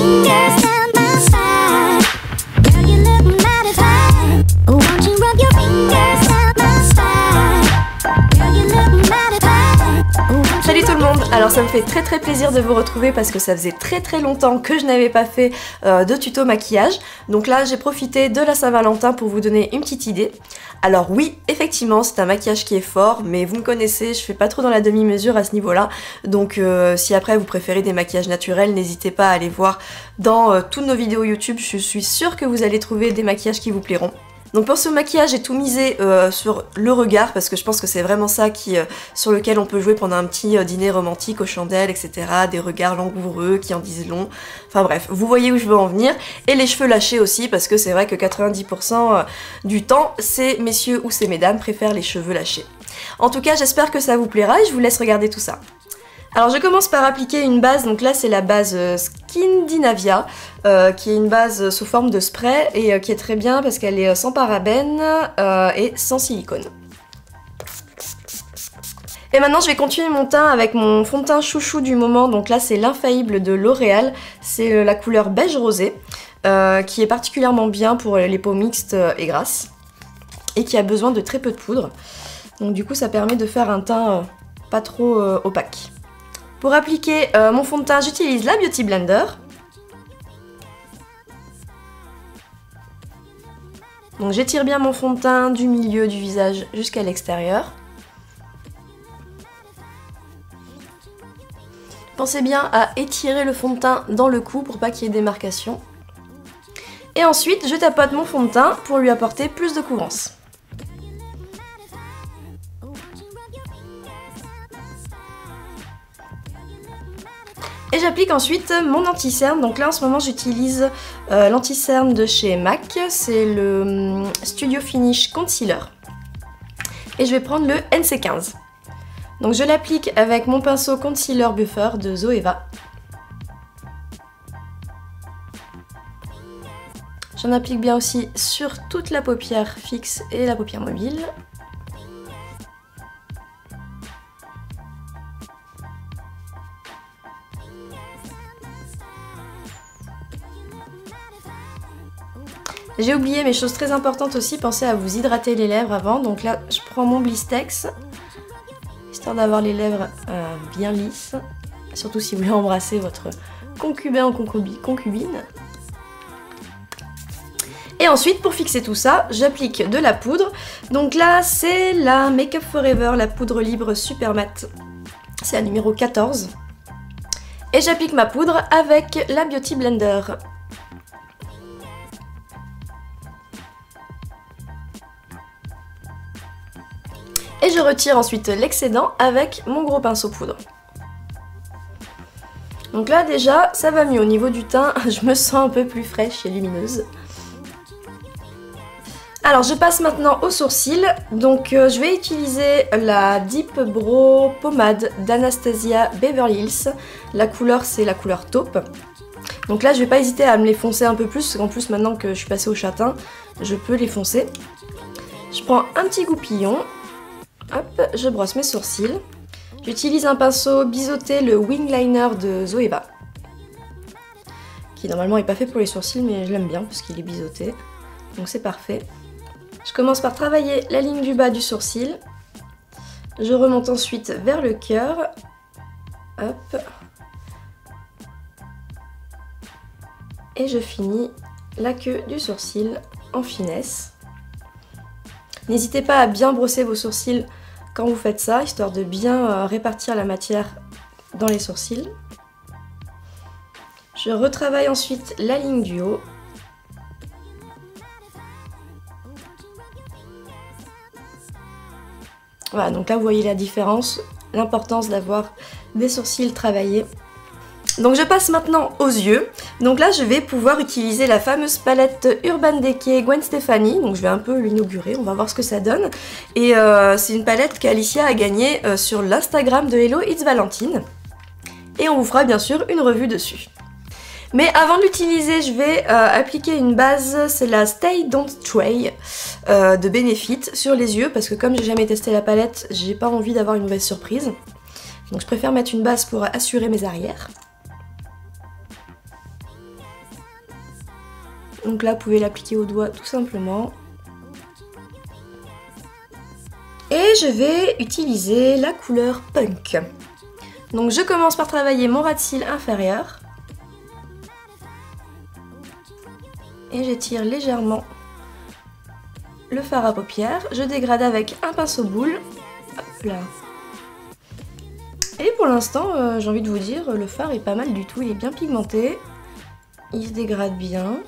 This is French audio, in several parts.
fingers down my spine. Girl, you look mighty fine. Won't you rub your fingers down my spine? Girl, you look mighty fine. Salut tout le monde, alors ça me fait très plaisir de vous retrouver parce que ça faisait très longtemps que je n'avais pas fait de tuto maquillage. Donc là j'ai profité de la Saint-Valentin pour vous donner une petite idée. Alors oui, effectivement c'est un maquillage qui est fort, mais vous me connaissez, je fais pas trop dans la demi-mesure à ce niveau-là. Donc si après vous préférez des maquillages naturels, n'hésitez pas à aller voir dans toutes nos vidéos YouTube, je suis sûre que vous allez trouver des maquillages qui vous plairont. Donc pour ce maquillage, j'ai tout misé sur le regard parce que je pense que c'est vraiment ça sur lequel on peut jouer pendant un petit dîner romantique aux chandelles, etc. Des regards langoureux qui en disent long. Enfin bref, vous voyez où je veux en venir. Et les cheveux lâchés aussi parce que c'est vrai que 90% du temps, ces messieurs ou ces mesdames préfèrent les cheveux lâchés. En tout cas, j'espère que ça vous plaira et je vous laisse regarder tout ça. Alors je commence par appliquer une base, donc là c'est la base Skindinavia, qui est une base sous forme de spray et qui est très bien parce qu'elle est sans parabènes et sans silicone. Et maintenant je vais continuer mon teint avec mon fond de teint chouchou du moment, donc là c'est l'Infaillible de L'Oréal, c'est la couleur beige rosé, qui est particulièrement bien pour les peaux mixtes et grasses, et qui a besoin de très peu de poudre, donc du coup ça permet de faire un teint pas trop opaque. Pour appliquer mon fond de teint, j'utilise la Beauty Blender. Donc j'étire bien mon fond de teint du milieu du visage jusqu'à l'extérieur. Pensez bien à étirer le fond de teint dans le cou pour pas qu'il y ait des marcations. Et ensuite, je tapote mon fond de teint pour lui apporter plus de couvrance. Et j'applique ensuite mon anti-cerne, donc là en ce moment j'utilise l'anti-cerne de chez MAC, c'est le Studio Finish Concealer. Et je vais prendre le NC15. Donc je l'applique avec mon pinceau Concealer Buffer de Zoeva. J'en applique bien aussi sur toute la paupière fixe et la paupière mobile. J'ai oublié mes choses très importantes aussi, pensez à vous hydrater les lèvres avant. Donc là, je prends mon Blistex, histoire d'avoir les lèvres bien lisses. Surtout si vous voulez embrasser votre concubin ou concubine. Et ensuite, pour fixer tout ça, j'applique de la poudre. Donc là, c'est la Make Up Forever, la poudre libre super matte. C'est la numéro 14. Et j'applique ma poudre avec la Beauty Blender. Et je retire ensuite l'excédent avec mon gros pinceau poudre. Donc là déjà, ça va mieux au niveau du teint, je me sens un peu plus fraîche et lumineuse. Alors je passe maintenant aux sourcils, donc je vais utiliser la Deep Brow Pommade d'Anastasia Beverly Hills. La couleur c'est la couleur taupe. Donc là je vais pas hésiter à me les foncer un peu plus, parce qu'en plus maintenant que je suis passée au châtain, je peux les foncer. Je prends un petit goupillon. Hop, je brosse mes sourcils. J'utilise un pinceau biseauté, le Wing Liner de Zoeva, qui normalement n'est pas fait pour les sourcils, mais je l'aime bien parce qu'il est biseauté, donc c'est parfait. Je commence par travailler la ligne du bas du sourcil. Je remonte ensuite vers le cœur. Hop. Et je finis la queue du sourcil en finesse. N'hésitez pas à bien brosser vos sourcils quand vous faites ça, histoire de bien répartir la matière dans les sourcils. Je retravaille ensuite la ligne du haut. Voilà, donc là vous voyez la différence, l'importance d'avoir des sourcils travaillés. Donc je passe maintenant aux yeux. Donc là je vais pouvoir utiliser la fameuse palette Urban Decay Gwen Stefani. Donc je vais un peu l'inaugurer, on va voir ce que ça donne. Et c'est une palette qu'Alicia a gagnée sur l'Instagram de Hello It's Valentine. Et on vous fera bien sûr une revue dessus. Mais avant de l'utiliser, je vais appliquer une base, c'est la Stay Don't Stray de Benefit sur les yeux. Parce que comme j'ai jamais testé la palette, j'ai pas envie d'avoir une mauvaise surprise. Donc je préfère mettre une base pour assurer mes arrières. Donc là, vous pouvez l'appliquer au doigt tout simplement. Et je vais utiliser la couleur Punk. Donc je commence par travailler mon ras de cils inférieur. Et j'étire légèrement le fard à paupières. Je dégrade avec un pinceau boule. Hop là. Et pour l'instant, j'ai envie de vous dire, le fard est pas mal du tout. Il est bien pigmenté. Il se dégrade bien.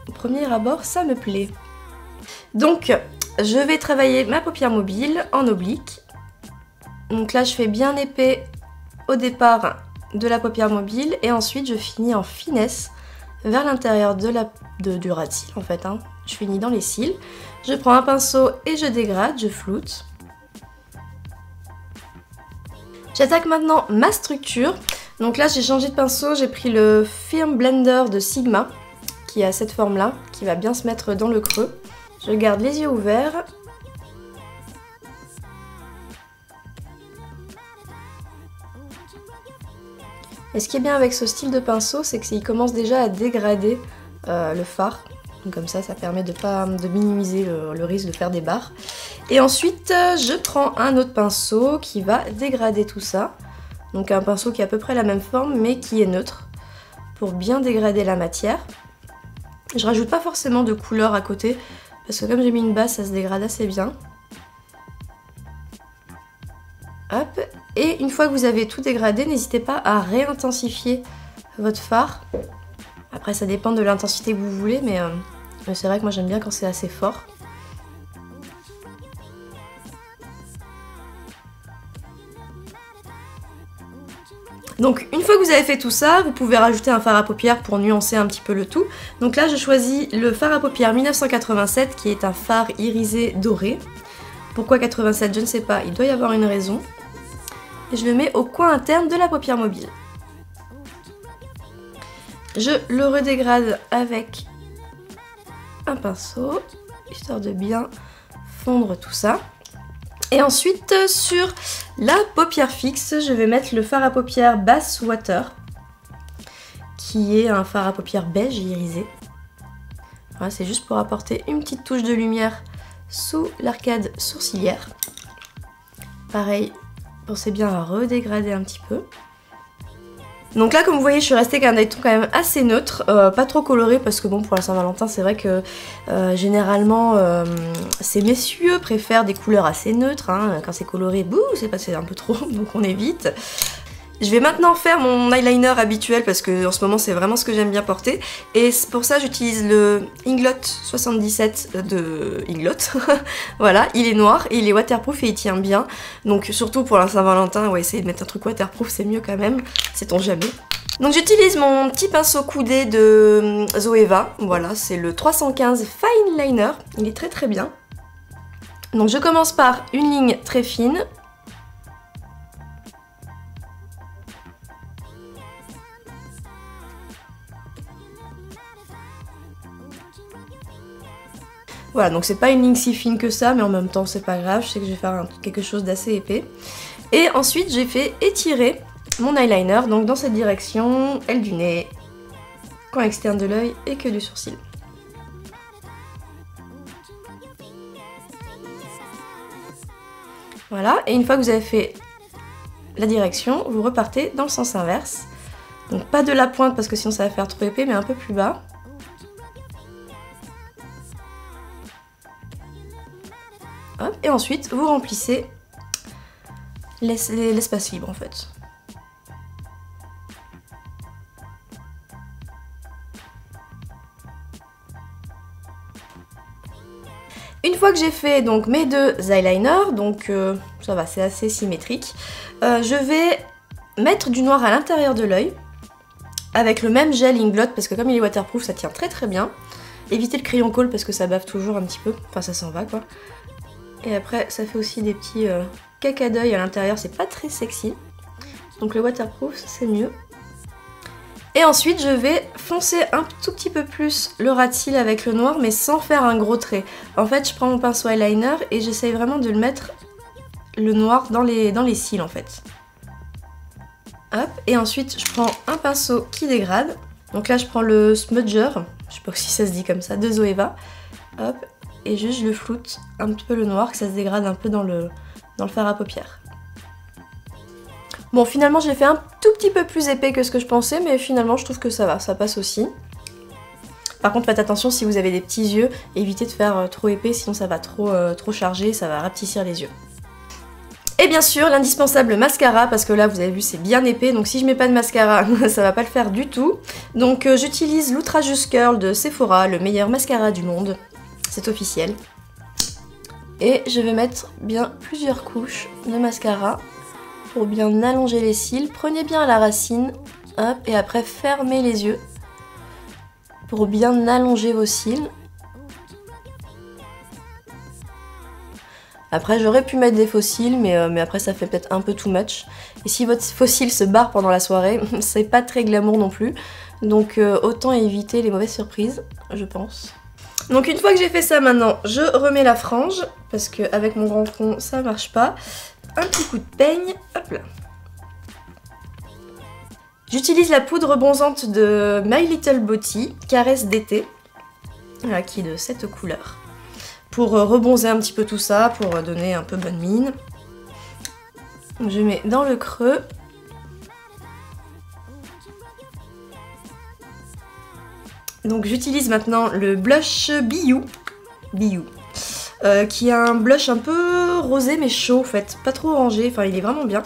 Au premier abord, ça me plaît. Donc, je vais travailler ma paupière mobile en oblique. Donc là, je fais bien épais au départ de la paupière mobile. Et ensuite, je finis en finesse vers l'intérieur du ras de cils en fait. Hein. Je finis dans les cils. Je prends un pinceau et je dégrade, je floute. J'attaque maintenant ma structure. Donc là j'ai changé de pinceau, j'ai pris le Firm Blender de Sigma qui a cette forme là, qui va bien se mettre dans le creux. Je garde les yeux ouverts. Et ce qui est bien avec ce style de pinceau, c'est qu'il commence déjà à dégrader le fard. Donc comme ça permet de minimiser le risque de faire des barres. Et ensuite, je prends un autre pinceau qui va dégrader tout ça. Donc un pinceau qui a à peu près la même forme, mais qui est neutre, pour bien dégrader la matière. Je rajoute pas forcément de couleur à côté, parce que comme j'ai mis une base, ça se dégrade assez bien. Hop. Et une fois que vous avez tout dégradé, n'hésitez pas à réintensifier votre fard. Après ça dépend de l'intensité que vous voulez, mais c'est vrai que moi j'aime bien quand c'est assez fort. Donc une fois que vous avez fait tout ça, vous pouvez rajouter un fard à paupières pour nuancer un petit peu le tout. Donc là je choisis le fard à paupières 1987 qui est un fard irisé doré. Pourquoi 87? Je ne sais pas, il doit y avoir une raison. Et je le mets au coin interne de la paupière mobile. Je le redégrade avec un pinceau, histoire de bien fondre tout ça. Et ensuite, sur la paupière fixe, je vais mettre le fard à paupières Basswater, qui est un fard à paupières beige irisé. Voilà, c'est juste pour apporter une petite touche de lumière sous l'arcade sourcilière. Pareil, pensez bien à redégrader un petit peu. Donc là, comme vous voyez, je suis restée avec un ton quand même assez neutre, pas trop coloré, parce que bon, pour la Saint-Valentin, c'est vrai que généralement, ces messieurs préfèrent des couleurs assez neutres. Hein. Quand c'est coloré, bouh, c'est passé un peu trop, donc on évite. Je vais maintenant faire mon eyeliner habituel parce que en ce moment c'est vraiment ce que j'aime bien porter. Et pour ça j'utilise le Inglot 77 de Inglot. Voilà, il est noir et il est waterproof et il tient bien. Donc surtout pour la Saint-Valentin, ouais, essayer de mettre un truc waterproof c'est mieux quand même, sait-on jamais. Donc j'utilise mon petit pinceau coudé de Zoeva. Voilà, c'est le 315 Fine Liner. Il est très très bien. Donc je commence par une ligne très fine. Voilà, donc c'est pas une ligne si fine que ça, mais en même temps c'est pas grave, je sais que je vais faire quelque chose d'assez épais. Et ensuite j'ai fait étirer mon eyeliner, donc dans cette direction, aile du nez, coin externe de l'œil et queue du sourcil. Voilà, et une fois que vous avez fait la direction, vous repartez dans le sens inverse. Donc pas de la pointe parce que sinon ça va faire trop épais, mais un peu plus bas. Hop, et ensuite vous remplissez l'espace libre en fait. Une fois que j'ai fait donc mes deux eyeliners, donc ça va, c'est assez symétrique, je vais mettre du noir à l'intérieur de l'œil avec le même gel Inglot parce que comme il est waterproof ça tient très très bien. Évitez le crayon colle parce que ça bave toujours un petit peu, enfin ça s'en va quoi. Et après ça fait aussi des petits caca d'œil à l'intérieur, c'est pas très sexy. Donc le waterproof c'est mieux. Et ensuite je vais foncer un tout petit peu plus le ras de cils avec le noir mais sans faire un gros trait. En fait je prends mon pinceau eyeliner et j'essaye vraiment de le mettre le noir dans les cils en fait. Hop, et ensuite je prends un pinceau qui dégrade. Donc là je prends le smudger, je sais pas si ça se dit comme ça, de Zoeva. Hop, et juste je le floute un petit peu le noir, que ça se dégrade un peu dans le fard à paupières. Bon, finalement je l'ai fait un tout petit peu plus épais que ce que je pensais, mais finalement je trouve que ça va, ça passe aussi. Par contre faites attention si vous avez des petits yeux, évitez de faire trop épais, sinon ça va trop charger, ça va rapetissir les yeux. Et bien sûr l'indispensable mascara, parce que là vous avez vu c'est bien épais, donc si je mets pas de mascara ça va pas le faire du tout. Donc j'utilise l'Ultrajuice Curl de Sephora, le meilleur mascara du monde, c'est officiel. Et je vais mettre bien plusieurs couches de mascara pour bien allonger les cils. Prenez bien à la racine, hop, et après fermez les yeux pour bien allonger vos cils. Après j'aurais pu mettre des faux cils, mais après ça fait peut-être un peu too much. Et si votre faux cils se barre pendant la soirée, c'est pas très glamour non plus. Donc autant éviter les mauvaises surprises, je pense. Donc une fois que j'ai fait ça maintenant, je remets la frange, parce qu'avec mon grand front ça marche pas. Un petit coup de peigne, hop là. J'utilise la poudre bronzante de My Little Body, Caresse d'été, voilà, qui est de cette couleur. Pour rebronzer un petit peu tout ça, pour donner un peu bonne mine. Je mets dans le creux. Donc j'utilise maintenant le blush Biou, qui est un blush un peu rosé mais chaud en fait, pas trop orangé, enfin il est vraiment bien.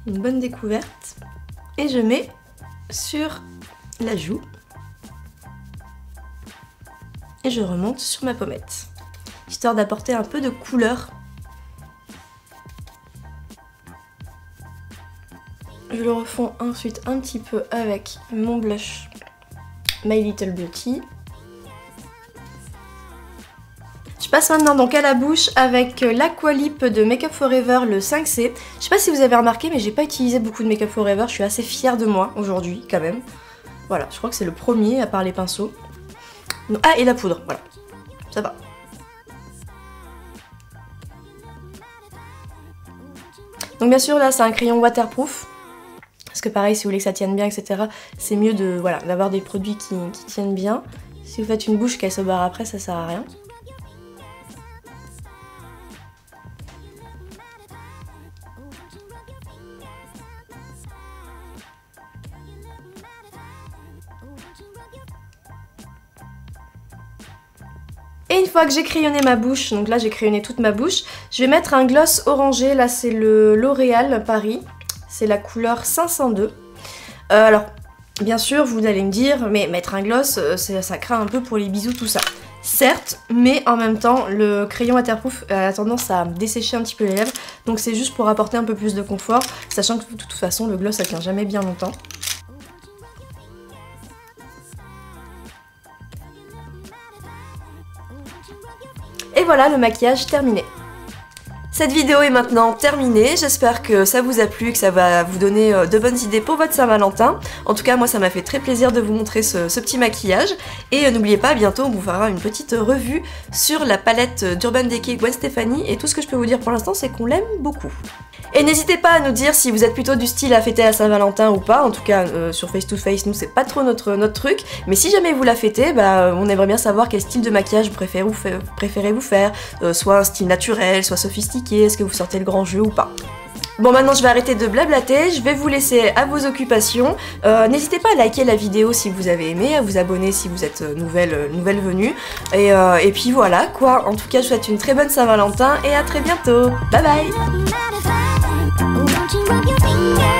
Une bonne découverte. Et je mets sur la joue. Et je remonte sur ma pommette, histoire d'apporter un peu de couleur. Je le refonds ensuite un petit peu avec mon blush My Little Beauty. Je passe maintenant donc à la bouche avec l'Aqualip de Make Up For Ever, le 5C. Je sais pas si vous avez remarqué, mais j'ai pas utilisé beaucoup de Make Up For Ever, je suis assez fière de moi aujourd'hui quand même. Voilà, je crois que c'est le premier à part les pinceaux. Ah, et la poudre, voilà, ça va. Donc bien sûr là c'est un crayon waterproof, parce que pareil si vous voulez que ça tienne bien etc, c'est mieux de voilà d'avoir des produits qui tiennent bien. Si vous faites une bouche qu'elle se barre après, ça sert à rien. Et une fois que j'ai crayonné ma bouche, donc là j'ai crayonné toute ma bouche, je vais mettre un gloss orangé, là c'est le L'Oréal Paris, c'est la couleur 502. Alors, bien sûr, vous allez me dire, mais mettre un gloss, ça craint un peu pour les bisous, tout ça. Certes, mais en même temps, le crayon waterproof a tendance à dessécher un petit peu les lèvres, donc c'est juste pour apporter un peu plus de confort, sachant que de toute façon, le gloss ça tient jamais bien longtemps. Et voilà le maquillage terminé. Cette vidéo est maintenant terminée, j'espère que ça vous a plu, que ça va vous donner de bonnes idées pour votre Saint-Valentin. En tout cas moi ça m'a fait très plaisir de vous montrer ce petit maquillage. Et n'oubliez pas, bientôt on vous fera une petite revue sur la palette d'Urban Decay Gwen Stefani. Et tout ce que je peux vous dire pour l'instant c'est qu'on l'aime beaucoup. Et n'hésitez pas à nous dire si vous êtes plutôt du style à fêter la Saint-Valentin ou pas. En tout cas sur Face to Face nous c'est pas trop notre truc. Mais si jamais vous la fêtez, bah, on aimerait bien savoir quel style de maquillage préférez-vous faire. Soit un style naturel, soit sophistiqué, est-ce que vous sortez le grand jeu ou pas. Bon maintenant je vais arrêter de blablater, je vais vous laisser à vos occupations. N'hésitez pas à liker la vidéo si vous avez aimé, à vous abonner si vous êtes nouvelle venue. Et puis voilà quoi, en tout cas je vous souhaite une très bonne Saint-Valentin et à très bientôt. Bye bye. Won't you rub your finger